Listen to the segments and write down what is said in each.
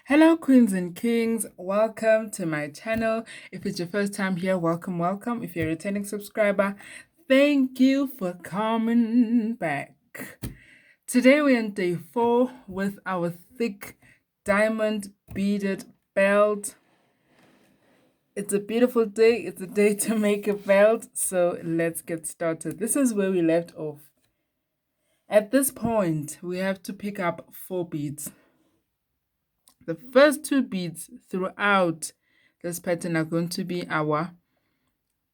Hello, queens and kings. Welcome to my channel. If it's your first time here, welcome, welcome. If you're a returning subscriber, thank you for coming back. Today we're on day 4 with our thick diamond beaded belt. It's a beautiful day. It's a day to make a belt. So let's get started. This is where we left off. At this point, we have to pick up 4 beads. The first 2 beads throughout this pattern are going to be our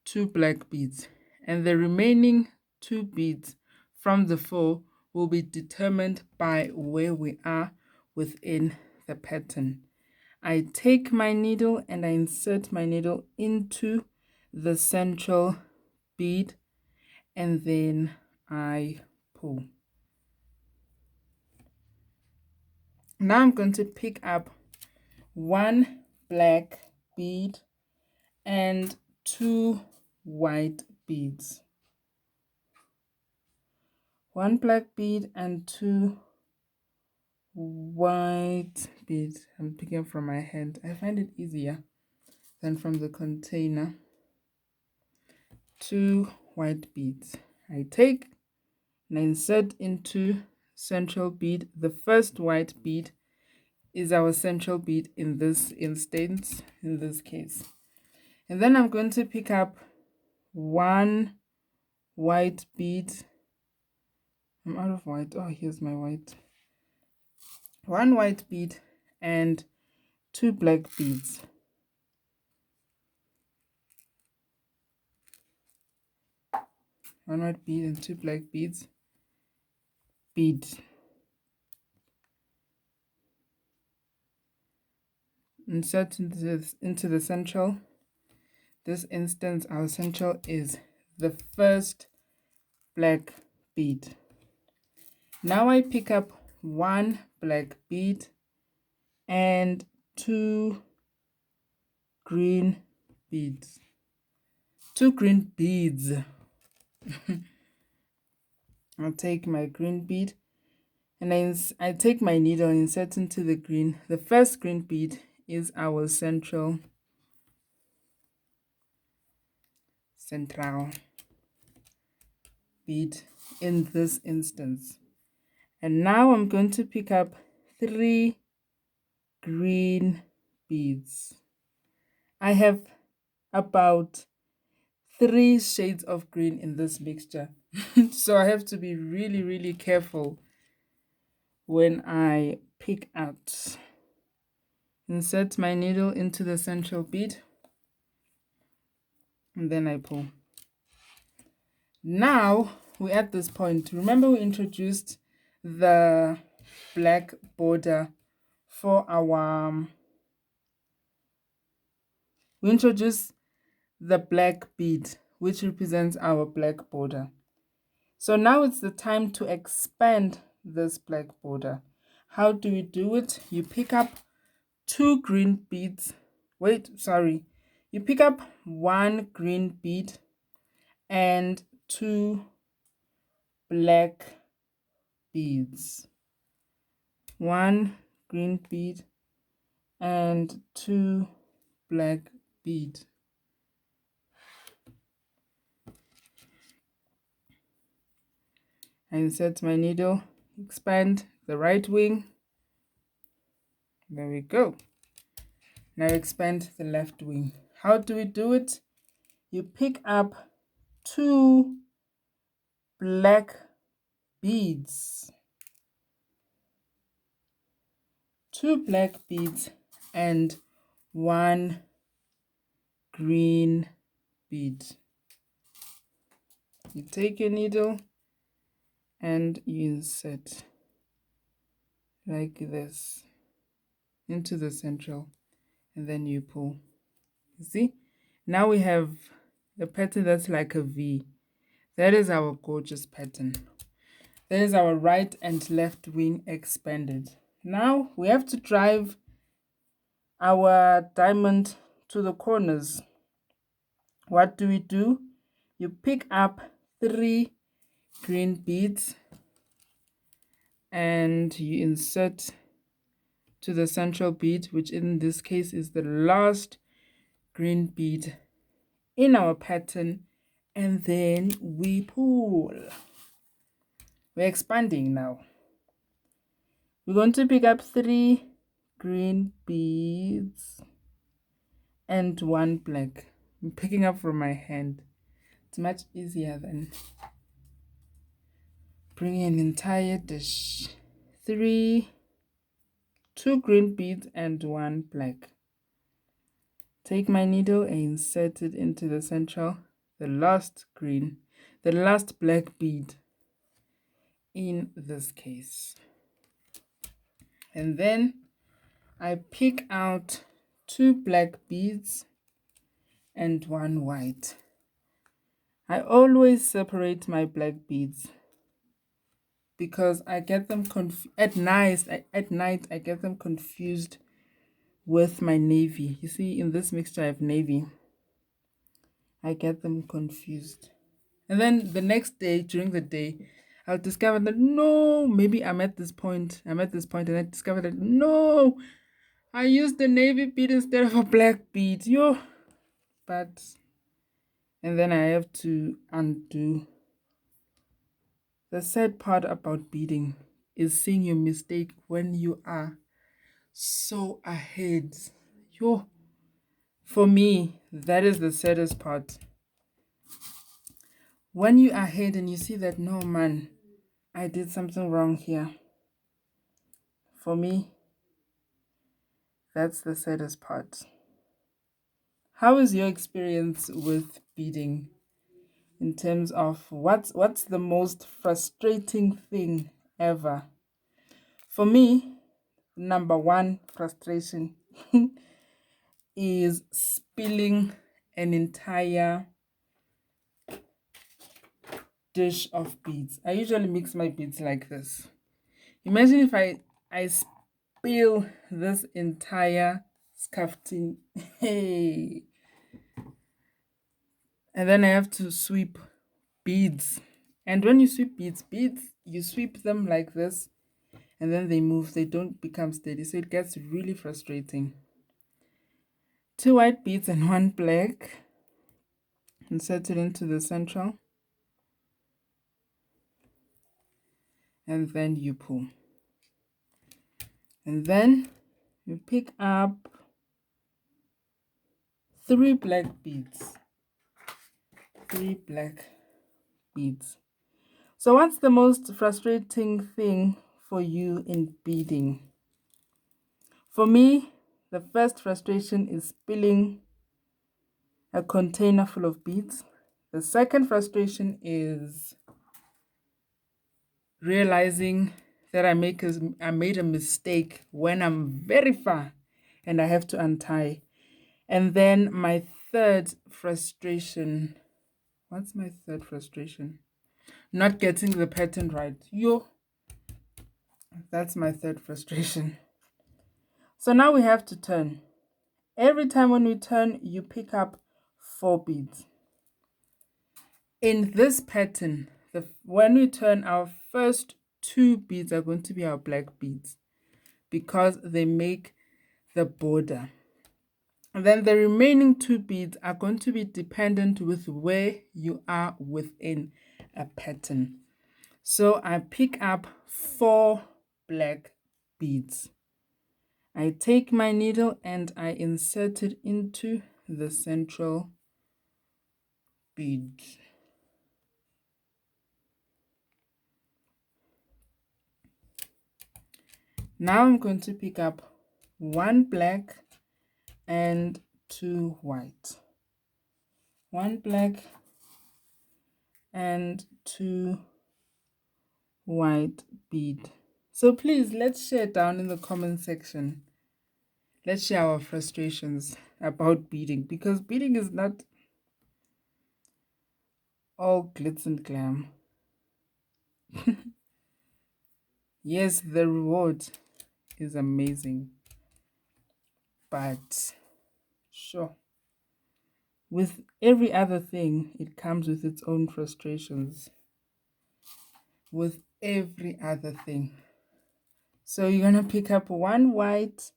2 black beads, and the remaining 2 beads from the 4 will be determined by where we are within the pattern. I take my needle and I insert my needle into the central bead, and then I pull. Now I'm going to pick up 1 black bead and 2 white beads. 1 black bead and 2 white beads. I'm picking from my hand. I find it easier than from the container. 2 white beads. I take and insert into central bead. The first white bead is our central bead in this instance, in this case. And then I'm going to pick up 1 white bead. I'm out of white. Oh, here's my white. 1 white bead and 2 black beads. One white bead and 2 black beads. Bead. Insert into the central. This instance, our central is the first black bead. Now I pick up 1 black bead and 2 green beads. 2 green beads. I'll take my green bead and I take my needle and insert into the green. The first green bead is our central bead in this instance. And now I'm going to pick up 3 green beads. I have about 3 shades of green in this mixture. So I have to be really, really careful when I pick out. Insert my needle into the central bead and then I pull. Now we're at this point. Remember, we introduced the black border for our we introduced the black bead, which represents our black border. So now it's the time to expand this black border. How do we do it? You pick up 2 green beads. You pick up 1 green bead and 2 black beads. 1 green bead and 2 black beads. I insert my needle, expand the right wing. There we go. Now expand the left wing. How do we do it? You pick up 2 black beads. 2 black beads and 1 green bead. You take your needle and you insert like this into the central, and then you pull. You see? Now we have a pattern that's like a V. That is our gorgeous pattern. That is our right and left wing expanded. Now we have to drive our diamond to the corners. What do we do? You pick up 3 green beads and you insert to the central bead, which in this case is the last green bead in our pattern, and then we pull. We're expanding now. We're going to pick up 3 green beads and 1 black. I'm picking up from my hand. It's much easier than bringing an entire dish. 2 green beads and 1 black. Take my needle and insert it into the central, the last black bead in this case. And then I pick out 2 black beads and 1 white. I always separate my black beads because I get them at night I get them confused with my navy. You see, in this mixture I have navy. I get them confused. And then the next day, during the day, I'll discover that no, maybe I'm at this point, and I discover that no, I used the navy bead instead of a black bead. And then I have to undo. The sad part about beading is seeing your mistake when you are so ahead. For me, that is the saddest part. When you are ahead and you see that, no man, I did something wrong here. For me, that's the saddest part. How is your experience with beading in terms of what's the most frustrating thing ever? For me, number 1 frustration is spilling an entire dish of beads. I usually mix my beads like this. Imagine if I spill this entire scarfing. Hey. And then I have to sweep beads. And when you sweep beads, you sweep them like this, and then they move. They don't become steady. So it gets really frustrating. 2 white beads and 1 black. Insert it into the central. And then you pull. And then you pick up 3 black beads. 3 black beads. So what's the most frustrating thing for you in beading? For me, the first frustration is spilling a container full of beads. The second frustration is realizing that I made a mistake when I'm very far and I have to untie. And then my third frustration, what's my third frustration? Not getting the pattern right. That's my third frustration. So now we have to turn. Every time when we turn, you pick up 4 beads. In this pattern, when we turn, our first 2 beads are going to be our black beads because they make the border. And then the remaining 2 beads are going to be dependent with where you are within a pattern. So I pick up 4 black beads. I take my needle and I insert it into the central bead. Now I'm going to pick up 1 black and 2 white. 1 black and 2 white bead. So please, let's share down in the comment section. Let's share our frustrations about beading, because beading is not all glitz and glam. Yes, the reward is amazing, but sure, with every other thing, it comes with its own frustrations. With every other thing. So you're going to pick up 1 white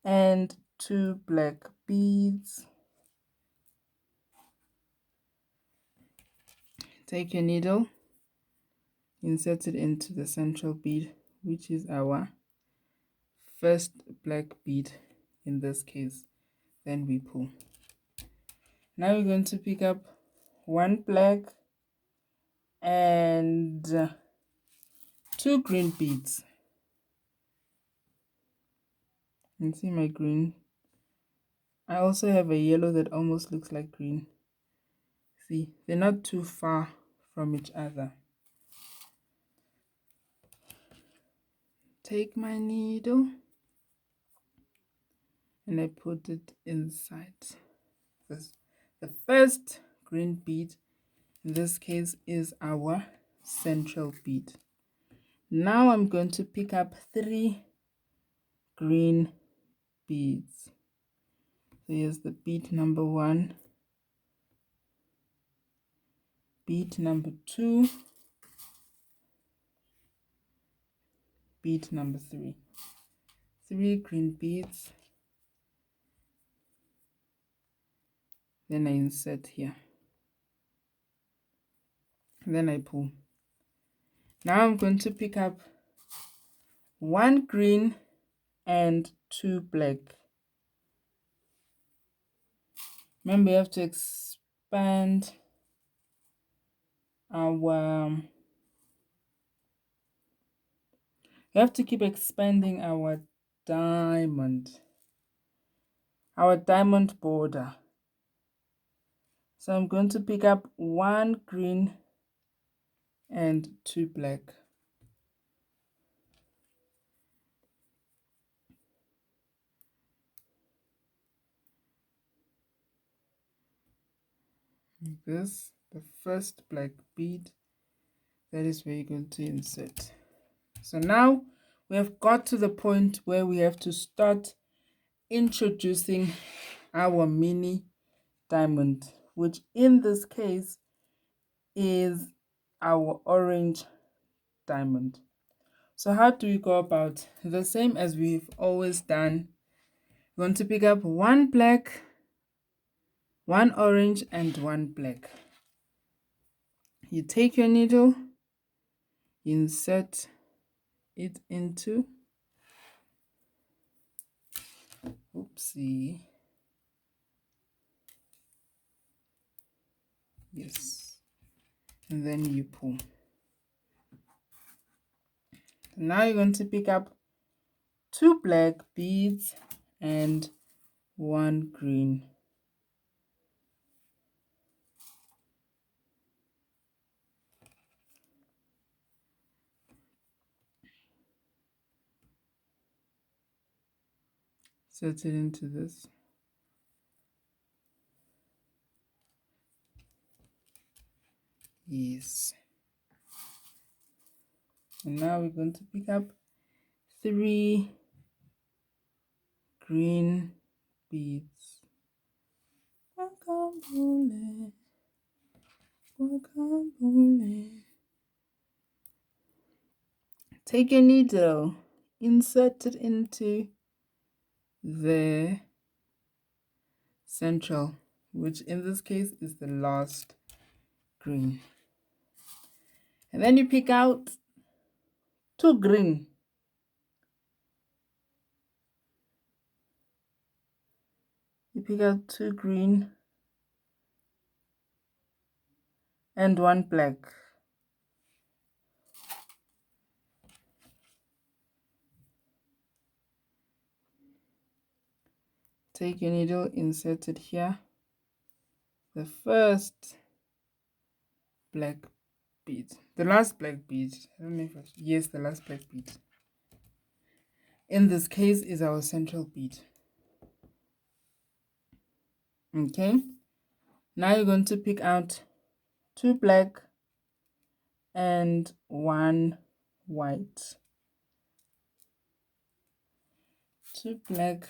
and 2 black beads. Take your needle, insert it into the central bead, which is our first black bead in this case. Then we pull. Now we're going to pick up 1 black and 2 green beads. You can see my green. I also have a yellow that almost looks like green. See, they're not too far from each other. Take my needle and I put it inside this. The first green bead in this case is our central bead. Now I'm going to pick up 3 green beads. So here's the bead number 1, bead number 2, bead number 3. 3 green beads. Then I insert here. Then I pull. Now I'm going to pick up 1 green and 2 black. Remember, you have to expand our you have to keep expanding our diamond border. So I'm going to pick up 1 green and 2 black. This, the first black bead, that is where you're going to insert. So now we have got to the point where we have to start introducing our mini diamond, which in this case is our orange diamond. So how do we go about? The same as we've always done. We're going to pick up 1 black, 1 orange and 1 black. You take your needle, insert it into, oopsie, yes, and then you pull. Now you're going to pick up 2 black beads and 1 green. Set it into this. Yes. And now we're going to pick up 3 green beads. Guacamole, guacamole. Take your needle, insert it into the central, which in this case is the last green. And then you pick out 2 green. You pick out 2 green and 1 black. Take your needle, insert it here. The first black bead. The last black bead. I don't know if yes, the last black bead. In this case is our central bead. Okay. Now you're going to pick out 2 black and 1 white. 2 black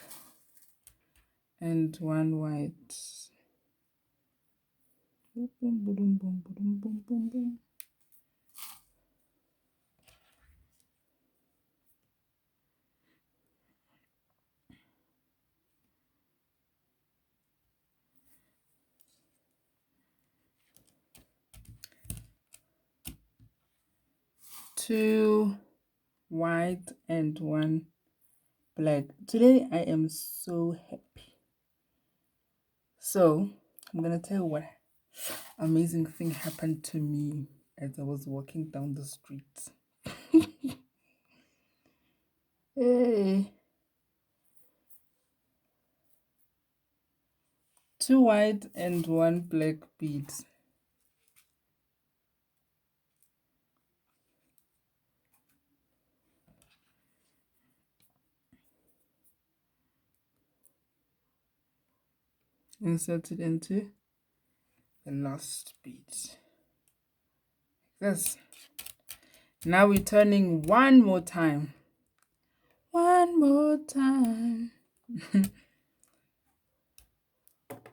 and 1 white. Boom, boom, boom, boom, boom, boom, boom, boom. 2 white and 1 black. Today I am so happy. So I'm gonna tell you what amazing thing happened to me as I was walking down the street. Hey. 2 white and 1 black beads. Insert it into the last bead. This. Now we're turning one more time. One more time.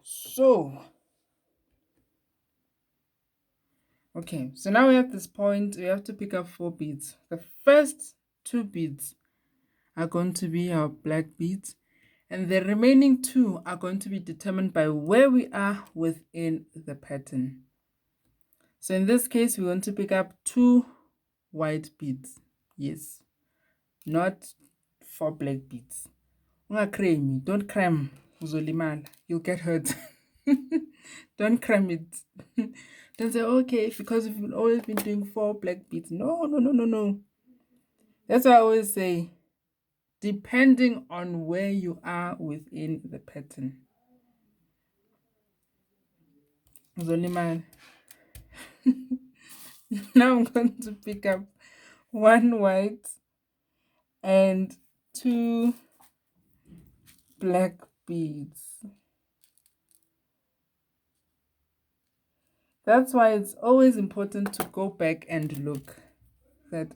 So, okay, so now we're at this point, we have to pick up 4 beads. The first 2 beads are going to be our black beads, and the remaining 2 are going to be determined by where we are within the pattern. So in this case, we want to pick up 2 white beads. Yes, not 4 black beads. Don't cram. You'll get hurt. Don't cram it. Don't say, okay, because we've always been doing 4 black beads. No. That's why I always say, depending on where you are within the pattern. Now I'm going to pick up 1 white and 2 black beads. That's why it's always important to go back and look that,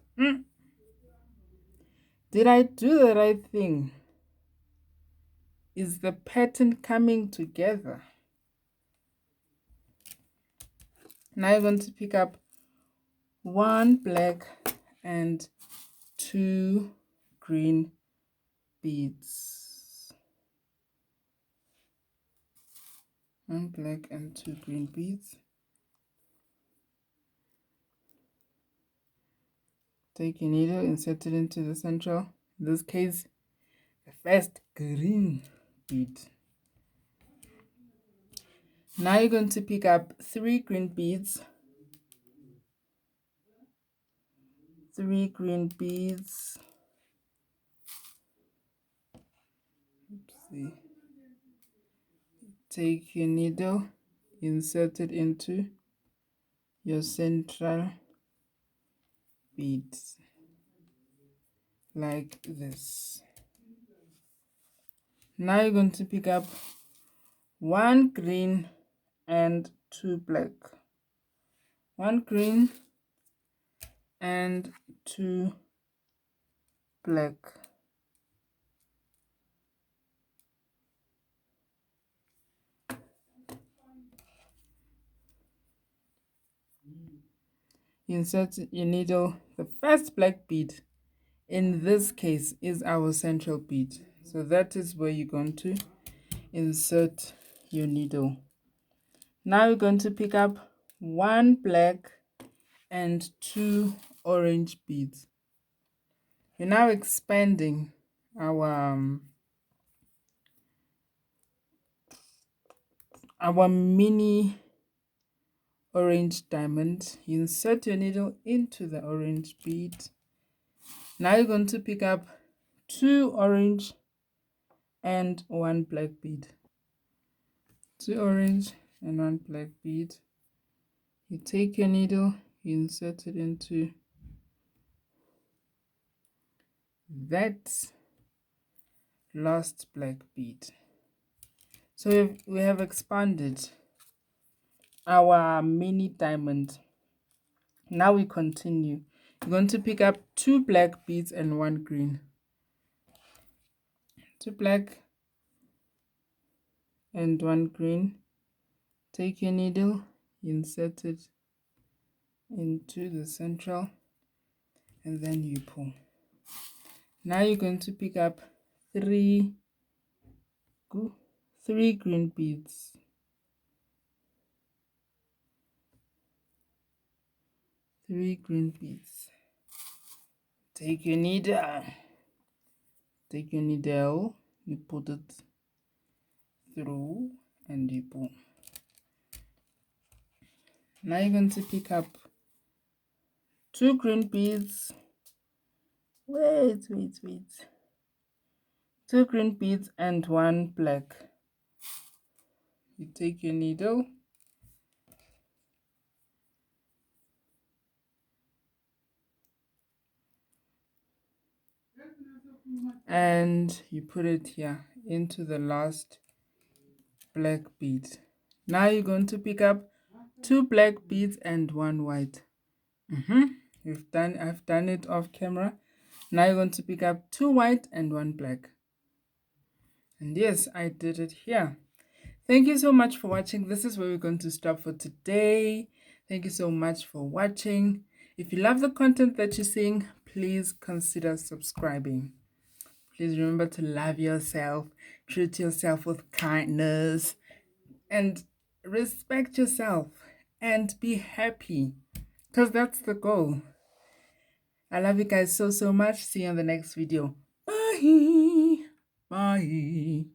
did I do the right thing? Is the pattern coming together? Now you're going to pick up 1 black and 2 green beads. 1 black and 2 green beads. Take your needle, insert it into the central, in this case, the first green bead. Now you're going to pick up 3 green beads. 3 green beads. Oopsie. Take your needle, insert it into your central beads like this. Now you're going to pick up 1 green and 2 black. 1 green and 2 black. Insert your needle. The first black bead in this case is our central bead, so that is where you're going to insert your needle. Now you're going to pick up 1 black and 2 orange beads. You're now expanding our mini orange diamond. You insert your needle into the orange bead. Now you're going to pick up 2 orange and 1 black bead. 2 orange and 1 black bead. You take your needle, you insert it into that last black bead. So we have expanded our mini diamond. Now we continue. You're going to pick up 2 black beads and 1 green. 2 black and 1 green. Take your needle, insert it into the central, and then you pull. Now you're going to pick up 3 green beads. 3 green beads. Take your needle, you put it through and you pull. Now you're going to pick up 2 green beads. Wait. 2 green beads and 1 black. You take your needle, and you put it here into the last black bead. Now you're going to pick up 2 black beads and 1 white. I've done it off camera. Now you're going to pick up 2 white and 1 black. And yes, I did it here. Thank you so much for watching. This is where we're going to stop for today. Thank you so much for watching. If you love the content that you're seeing, please consider subscribing. Please remember to love yourself, treat yourself with kindness, and respect yourself, and be happy, because that's the goal. I love you guys so much. See you on the next video. Bye.